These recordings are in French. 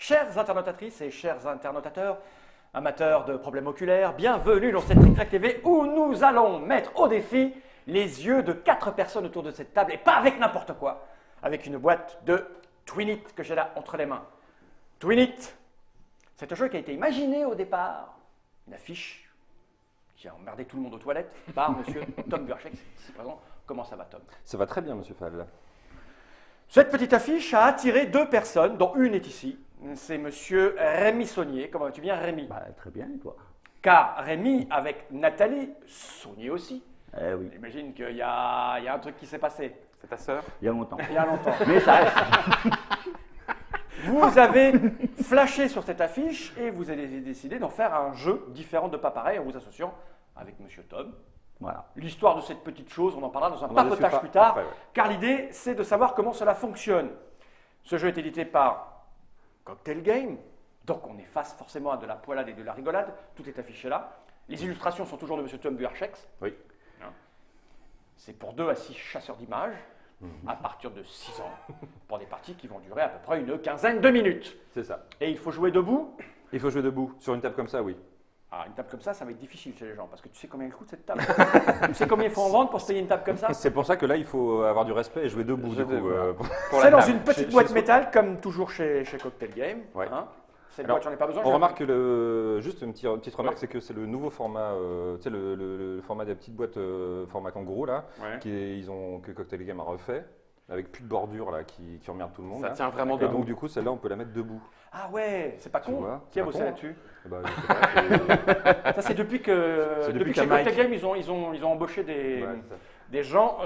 Chères internautatrices et chers internautateurs, amateurs de problèmes oculaires, bienvenue dans cette Trick Track TV où nous allons mettre au défi les yeux de 4 personnes autour de cette table et pas avec n'importe quoi, avec une boîte de Twinit que j'ai là entre les mains. Twinit, c'est un jeu qui a été imaginé au départ, une affiche qui a emmerdé tout le monde aux toilettes par monsieur Tom Burchak, ici présent. Comment ça va, Tom? Ça va très bien, monsieur Fall. Cette petite affiche a attiré 2 personnes, dont une est ici. C'est monsieur Rémi Saunier. Comment vas-tu bien, Rémi? Très bien, et toi? Car Rémi, avec Nathalie, Saunier aussi, Eh oui, j'imagine qu'il y a un truc qui s'est passé. C'est ta sœur? il y a longtemps. Il y a longtemps. Mais ça reste. Vous avez flashé sur cette affiche et vous avez décidé d'en faire un jeu différent de pas pareil en vous associant avec monsieur Tom. Voilà. L'histoire de cette petite chose, on en parlera dans un On en papotage discutera plus tard, après, ouais. car l'idée, c'est de savoir comment cela fonctionne. Ce jeu est édité par Cocktail Game, donc on est face forcément à de la poilade et de la rigolade, tout est affiché là. Les illustrations sont toujours de M. Tom Burchak. Oui. C'est pour 2 à 6 chasseurs d'images, à partir de 6 ans, pour des parties qui vont durer à peu près une quinzaine de minutes. C'est ça. Et il faut jouer debout. Il faut jouer debout. Sur une table comme ça, oui. Ah, une table comme ça va être difficile chez les gens, parce que tu sais combien elle coûte cette table. Tu sais combien il faut en vendre pour se payer une table comme ça? C'est pour ça que là, il faut avoir du respect et jouer debout. Du coup, C'est dans une petite boîte métal, comme toujours chez Cocktail Game. Ouais. Hein. Cette Alors, boîte, j'en ai pas besoin. on remarque que juste une petite remarque, c'est que c'est le nouveau format, tu sais, le format des petites boîtes format kangourou là, Ouais. que Cocktail Game a refait, avec plus de bordure là, qui emmerde tout le monde. Ça là. tient vraiment Et debout. donc du coup, celle-là, on peut la mettre debout. Ah ouais, c'est pas Tu con. vois, Qui a c'est pas bossé con, là-dessus? Eh ben, je sais pas, Ça, c'est depuis que, C'est depuis chez qu'à Mike. Cocktail Game, ils ont embauché des gens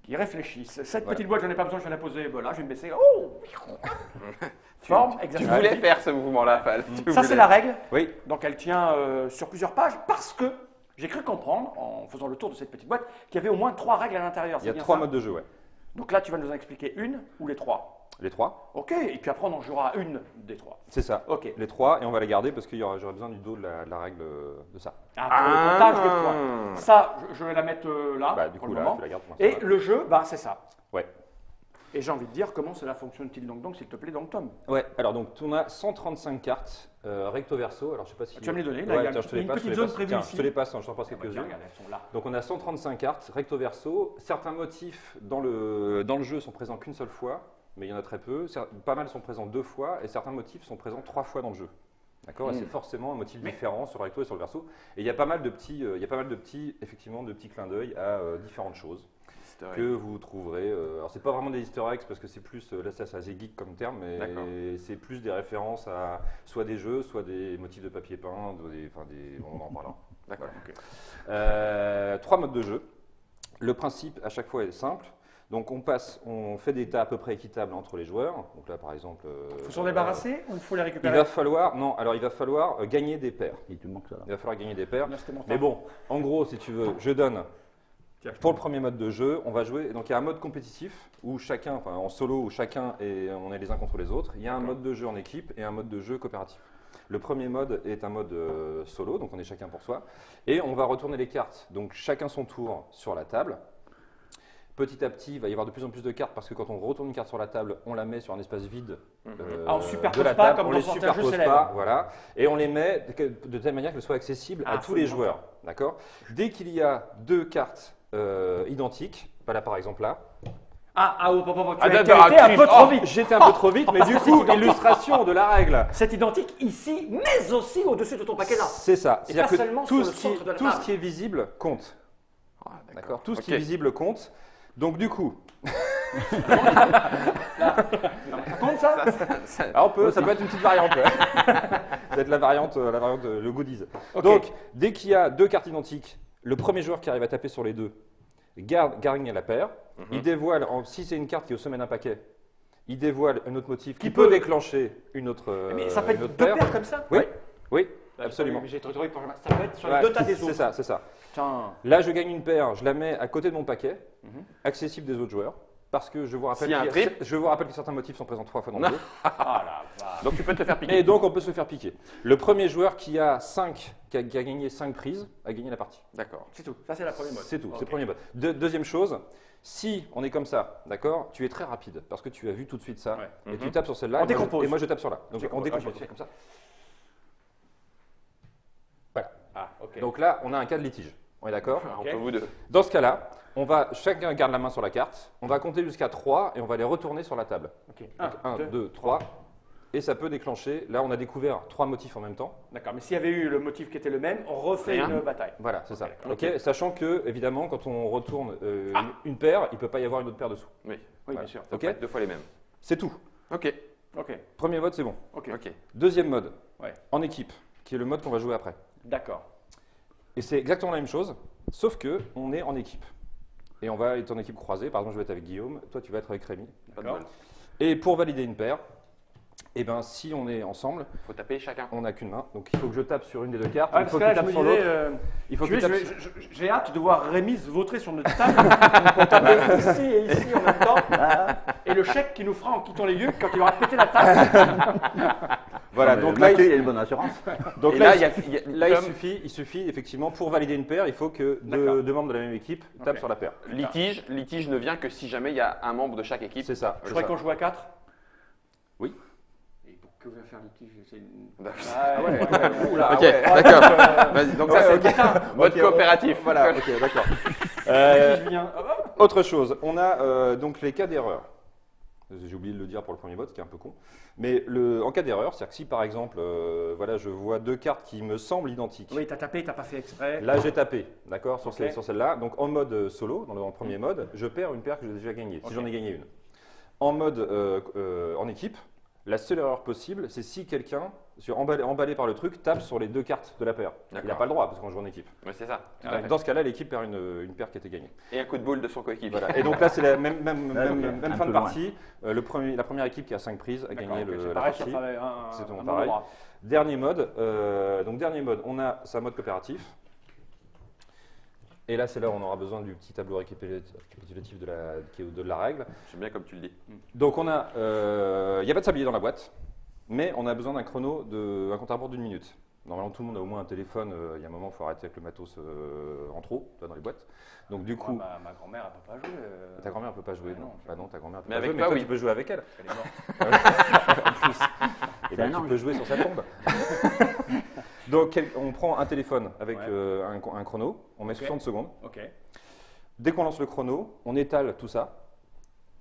qui réfléchissent. Cette petite boîte, j'en ai pas besoin, je vais la poser. Voilà, je vais me baisser. Oh Forme, Tu exercice. voulais faire ce mouvement-là, Fall. Ça, c'est la règle. Oui, Donc, elle tient sur plusieurs pages parce que j'ai cru comprendre, en faisant le tour de cette petite boîte, qu'il y avait au moins 3 règles à l'intérieur. il y a c'est bien 3 ça? modes de jeu, ouais. Donc là, tu vas nous en expliquer une ou les 3? Les 3, Ok, et puis après, on en jouera une des 3. c'est ça. Ok. Les 3, et on va les garder parce que j'aurai besoin du dos de la règle de ça. Ah, pour le comptage de points. Ça, je vais la mettre là, Bah, du pour coup, le là, moment. tu la gardes pour Et l'instant. le jeu, bah, c'est ça. Ouais. Et j'ai envie de dire comment cela fonctionne-t-il donc, s'il te plaît, donc Tom. Ouais, alors donc on a 135 cartes recto verso. Alors je sais pas si. Tu vas me les donner, là, Ouais, il y a tiens, je te les une passe, petite je te les zone passe. prévue Tiens, ici. Je te les passe, je t'en passe Ah bah, tiens, quelques-unes. regarde, elles sont là. Donc on a 135 cartes recto verso. Certains motifs dans le jeu sont présents qu'une seule fois, mais il y en a très peu. Pas mal sont présents 2 fois et certains motifs sont présents 3 fois dans le jeu. D'accord. Et c'est forcément un motif différent sur le recto et sur le verso. Et il y a pas mal de petits, effectivement, de petits clins d'œil à différentes choses que vous trouverez. Alors c'est pas vraiment des easter eggs parce que c'est plus, là c'est assez geek comme terme, mais D'accord. c'est plus des références à soit des jeux, soit des motifs de papier peint, on en parlera. D'accord. Voilà. 3 modes de jeu. Le principe à chaque fois est simple. Donc on fait des tas à peu près équitables entre les joueurs. Donc là par exemple. Il faut s'en débarrasser ou il faut les Il récupérer? va falloir gagner des paires. Il te manque ça. Il va falloir gagner des paires. Là, c'était mon Mais temps. bon, en gros, si tu veux, je donne. Tiens, Pour le premier mode de jeu, on va jouer. Donc il y a un mode compétitif où chacun, enfin en solo où chacun on est les uns contre les autres. Il y a un mode de jeu en équipe et un mode de jeu coopératif. Le premier mode est un mode solo, donc on est chacun pour soi. Et on va retourner les cartes, donc chacun son tour sur la table. Petit à petit, il va y avoir de plus en plus de cartes parce que quand on retourne une carte sur la table, on la met sur un espace vide Ah, on superpose de la pas table. comme On dans les certains jeux superpose célèbres. pas, voilà. Et on les met de telle manière qu'elles soient accessibles à Ah, tous les faut joueurs. D'accord. Dès qu'il y a 2 cartes identiques, pas là par exemple là, tu as d'accord, été un peu trop vite. j'étais un peu trop vite, mais Parce du que c'est coup, identique. illustration de la règle. C'est identique ici, mais aussi au-dessus de ton paquet là. C'est ça. Et C'est-à-dire pas que seulement tout, sur le ce centre de la tout ce table. qui est visible compte. Ah, D'accord. Tout ce qui Ok. est visible compte. Donc du coup, Ça compte ça? alors ça peut être une petite variante. Ça peut être la variante, le goodies. Ok. Donc, dès qu'il y a 2 cartes identiques, le premier joueur qui arrive à taper sur les 2 gagne la paire. Il dévoile, si c'est une carte qui est au sommet d'un paquet, il dévoile un autre motif qui peut déclencher une autre Mais ça peut une être autre 2 paire. paires comme ça? Oui, oui, absolument. Mais j'ai trop vite pour ça peut être sur les Ouais, 2 tas des autres. c'est ça, c'est ça. Putain. Là, je gagne une paire, je la mets à côté de mon paquet, accessible des autres joueurs. parce que je vous rappelle, S'il y a un trip. je vous rappelle que certains motifs sont présents 3 fois dans le jeu. Ah la vache. Donc tu peux te faire piquer. Et donc, on peut se faire piquer. Le premier joueur qui a gagné 5 prises a gagné la partie. D'accord. C'est tout. Ça, c'est la première mode. C'est tout, c'est Ok. le premier mode. Deuxième chose, si on est comme ça, d'accord, tu es très rapide parce que tu as vu tout de suite ça Ouais. et tu tapes sur celle-là On et moi, décompose. et moi je tape sur là. Donc on décompose, ok. tu fais comme ça. Voilà. Ah, ok. Donc là, on a un cas de litige. On est d'accord? Entre vous deux. Dans ce cas-là, chacun garde la main sur la carte, on va compter jusqu'à 3 et on va les retourner sur la table. Ok. 1, 2, 3. Et ça peut déclencher. Là, on a découvert 3 motifs en même temps. D'accord. Mais s'il y avait eu le motif qui était le même, on refait Rien. une bataille. Voilà, c'est ça. Ok. Ok. Sachant que, évidemment, quand on retourne une paire, il ne peut pas y avoir une autre paire dessous. Oui. Oui, Voilà. bien sûr. Ça Ok. peut être 2 fois les mêmes. C'est tout. Ok. Ok. Premier mode, c'est bon. Ok. Ok. Deuxième mode, Ouais. en équipe, qui est le mode qu'on va jouer après. D'accord. Et c'est exactement la même chose, sauf que on est en équipe. Et on va être en équipe croisée. Par exemple, je vais être avec Guillaume, toi tu vas être avec Rémi. Pas de D'accord. bol. Et pour valider une paire, eh ben, si on est ensemble, Faut taper chacun. on n'a qu'une main. Donc il faut que je tape sur une des deux cartes. Ah, il parce faut que que là, tu je tapes me sur disais, l'autre. Il faut que tu tu tapes sais, sur... j'ai hâte de voir Rémi se vautrer sur notre table pour taper ici et ici en même temps. Et le chèque qu'il nous fera en quittant les lieux quand il aura pété la table. Voilà, Non, mais donc là, Mathieu, il a une bonne assurance. donc Et là, là, là, comme il suffit effectivement, pour valider une paire, il faut que D'accord. deux membres de la même équipe tapent Ok. sur la paire. litige ne vient que si jamais il y a un membre de chaque équipe. C'est ça. Je c'est crois ça. qu'on joue à 4. Oui. Et pour que vient faire litige, c'est une... D'accord. Ah ouais, Oula, Ok, ouais. d'accord. Vas-y, donc ça Ouais, c'est ok. mode Ok, coopératif. Voilà, ok, d'accord. Litige vient. Autre chose, on a donc les cas d'erreur. J'ai oublié de le dire pour le premier mode, ce qui est un peu con. Mais en cas d'erreur, c'est-à-dire que si par exemple, voilà, je vois deux cartes qui me semblent identiques. Oui, t'as tapé, t'as pas fait exprès. Là, j'ai tapé, d'accord, sur, Ok. sur celle-là. Donc en mode solo, dans le premier mode, je perds une paire que j'ai déjà gagnée, si j'en ai gagné une. En mode en équipe, la seule erreur possible, c'est si quelqu'un, emballé par le truc, tape sur les deux cartes de la paire. Il n'a D'accord. pas le droit, parce qu'on joue en équipe. Ouais, c'est ça. Tout à fait. Dans ce cas-là, l'équipe perd une paire qui a été gagnée. Et un coup de boule de son coéquipier. Voilà. Et donc là, c'est la même un fin de peu loin. partie. La première équipe qui a 5 prises a gagné D'accord, ok, c'est la pareil, partie. ça fait un C'est tout un pareil. endroit. Dernier mode, c'est un mode coopératif. Et là, c'est là où on aura besoin du petit tableau récapitulatif qui est de la règle. J'aime bien comme tu le dis. Donc il n'y a pas de sablier dans la boîte, mais on a besoin d'un chrono, un compte à rebours d'une minute. Normalement, tout le monde a au moins un téléphone. Il y a un moment, il faut arrêter avec le matos en trop dans les boîtes. Donc du coup, Ma grand-mère, elle peut pas jouer. ta grand-mère ne peut pas jouer. Ouais, non, non. Ah non, ta grand-mère peut Mais pas avec jouer, toi, mais toi, oui. tu peux jouer avec elle. Elle est morte. En plus. Et ben, un tu ange. peux jouer sur sa tombe. Donc, on prend un téléphone avec Ouais. un chrono, on met Ok. 60 secondes. Ok. Dès qu'on lance le chrono, on étale tout ça.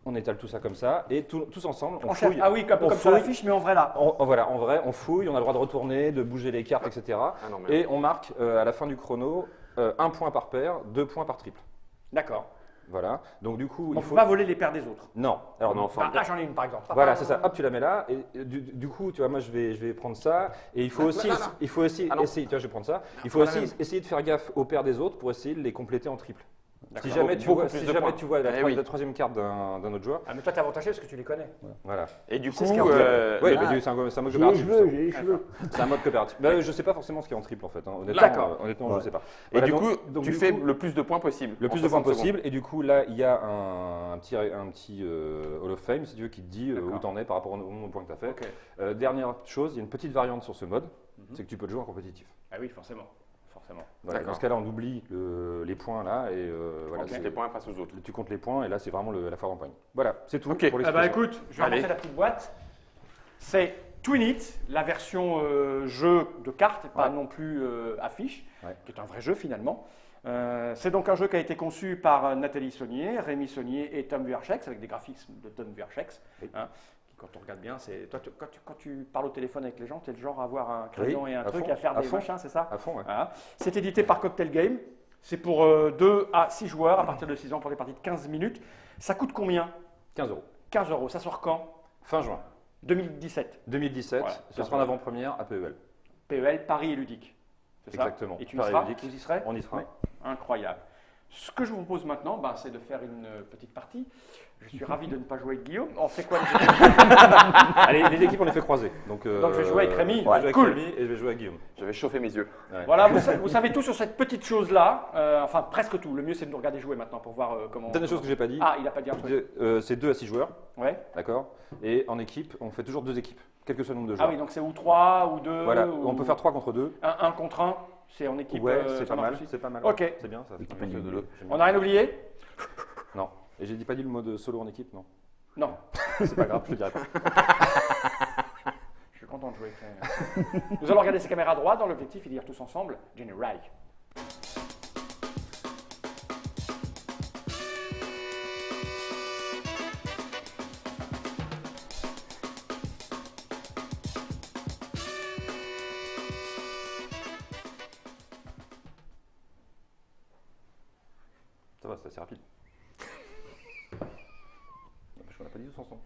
On étale tout ça comme ça, et tous ensemble, on cherche- fouille. Ah oui, comme on sur la fouille. fiche, mais en vrai là. Voilà, en vrai, on fouille, on a le droit de retourner, de bouger les cartes, etc. Ah non, mais Et on marque à la fin du chrono 1 point par paire, 2 points par triple. D'accord. Voilà. Donc du coup, On il ne faut. peut pas voler les paires des autres. Non. Alors On est ensemble. Là, j'en ai une par exemple. voilà, c'est ça. Hop, tu la mets là. Et du coup, tu vois, moi, je vais prendre ça. Et il faut aussi, là. il faut aussi Ah non. essayer. Tu vois, je vais prendre ça. Il faut Voilà, aussi même. essayer de faire gaffe aux paires des autres pour essayer de les compléter en triple. Si D'accord. jamais tu Beaucoup vois, plus si de jamais points. tu vois Eh oui. la troisième carte d'un autre joueur, Ah, mais toi, t'es avantagé parce que tu les connais. voilà. Et du coup, C'est ce qu'il y a en triple. Ouais, le- mais c'est un mode J'ai les coopératif. cheveux, j'ai les cheveux. C'est un mode coopératif. Bah, je sais pas forcément ce qu'il y a en triple en fait. Hein. Honnêtement, D'accord. honnêtement, Ouais. je sais pas. et Voilà, du donc- coup, donc tu du fais coup, le plus de points possible. le en plus de points 60 secondes. possible. Et du coup, là, il y a un petit Hall of Fame, si tu veux, qui te dit où D'accord. t'en es par rapport au nombre de points que tu as fait. Ok. Dernière chose, il y a une petite variante sur ce mode, c'est que tu peux le jouer en compétitif. Ah oui, forcément. Forcément. Voilà, D'accord. dans ce cas-là, on oublie les points là et voilà, Tu comptes les points face aux autres. tu comptes les points et là, c'est vraiment la foire d'empoigne. Voilà, c'est tout Ok. pour Ah bah l'explication. écoute, je vais Allez. remonter la petite boîte. C'est Twin It, la version jeu de cartes, et pas non plus affiche, Ouais. qui est un vrai jeu finalement. C'est donc un jeu qui a été conçu par Nathalie Saunier, Rémi Saunier et Tom Verchex, avec des graphismes de Tom Verchex. Oui. Hein, qui, quand on regarde bien, c'est toi, quand tu parles au téléphone avec les gens, tu es le genre à avoir un crayon Oui, et un à truc fond, à faire à des fond. machins, c'est ça? À fond, ouais. Voilà. C'est édité par Cocktail Game. C'est pour 2 à 6 joueurs à partir de 6 ans pour des parties de 15 minutes. Ça coûte combien? 15 €. 15 €. Ça sort quand? Fin juin 2017. 2017, Voilà, ce sera en avant-première à PEL. PEL, Paris et ludique. C'est ça? Exactement. Et tu y Paris seras? et ludique. Vous y serez? On y sera. Oui. Incroyable. Ce que je vous propose maintenant, c'est de faire une petite partie. Je suis ravi de ne pas jouer avec Guillaume. On fait quoi les équipes? Allez, les équipes, on les fait croiser. Donc je vais jouer avec Rémi. Je vais jouer avec Cool. Rémi et je vais jouer avec Guillaume. Je vais chauffer mes yeux. Ouais. Voilà, vous savez tout sur cette petite chose-là. Enfin, presque tout. Le mieux, c'est de nous regarder jouer maintenant pour voir comment. Dernière chose que j'ai pas dit, Ah, il n'a pas dit un truc. c'est 2 à 6 joueurs, Ouais. d'accord. Et en équipe, on fait toujours 2 équipes, quel que soit le nombre de Ah joueurs. oui, donc c'est ou 3 ou 2. Voilà, ou... on peut faire 3 contre 2. Un contre 1. C'est en équipe. Ouais, ça c'est pas marche mal, aussi. c'est pas mal. Ok. C'est bien ça. Équipe J'aime bien. individuelle. On n'a rien oublié? Non. Et j'ai pas dit le mode solo en équipe, non. Non. C'est pas grave, je te dirai pas. Je suis content de jouer. Nous allons regarder ces caméras droites dans l'objectif et dire tous ensemble Jenny Rai. Ça va, c'est assez rapide. Je qu'on n'a pas dit tous ensemble.